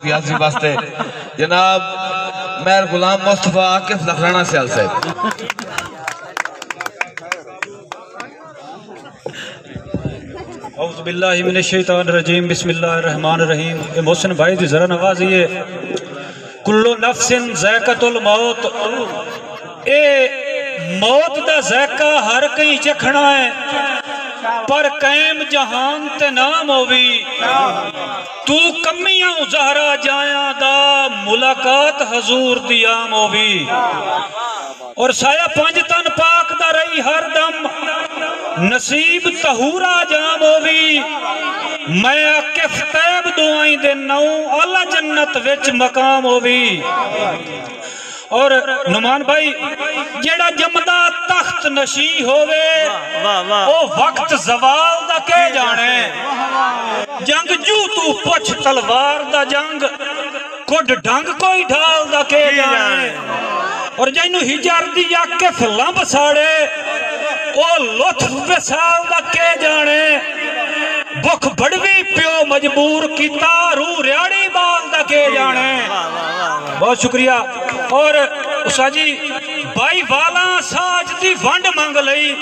ریاضی واسطے جناب میر غلام مصطفیٰ عاقف لکھرانا سیال صاحب. اعوذ باللہ من الشیطان الرجیم بسم اللہ الرحمن الرحیم. محسن بھائی دی ذرا نوازیے. کلو نفس ذائقۃ الموت. اے موت دا ذائقہ ہر کہیں چکھنا ہے پر قائم جہان تے نام ہووی. تو کمیاں زہرا جایاں دا ملاقات حضور دی عام ہووی. اور سایہ پنج تن پاک دا رہی ہر دم نصیب تہورا جام ہووی. میں عاقف طیب دعائیں دے نو اللہ جنت وچ مقام ہووی. اور نمان بھائی جیڑا جمدہ تخت نشی ہووے او وقت زوال دا کہہ جانے. جنگ جو تو پچھ تلوار دا جنگ کڈ ڈھنگ کوئی ڈھال دا کہہ جانے. اور جنو ہجار دی عاقف لمب ساڑے او لطف وسال دا کہہ جانے. بکھ بڑوی پیو مجبور کی تارو ریاڑی بال دا کہہ جانے. بہت شکریہ. اور اسا جی بائی والا ساج دی ونڈ مانگ لئی.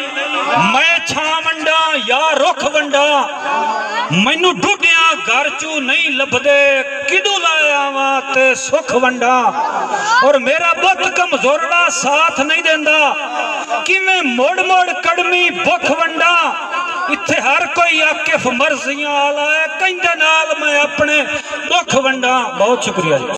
میں چھاں ونڈا یا رکھ ونڈا مینو ڈھوڈیاں گھر چو نہیں لبدے کدو لایا تے سکھ ونڈا. اور میرا بت کمزورڑا ساتھ نہیں دیندہ کہ میں موڑ موڑ کڑمی بکھ ونڈا. اتھے ہر کوئی عاقف مرضیاں آلہ ہے کہیں دے نال میں اپنے بکھ ونڈا. بہت شکریہ.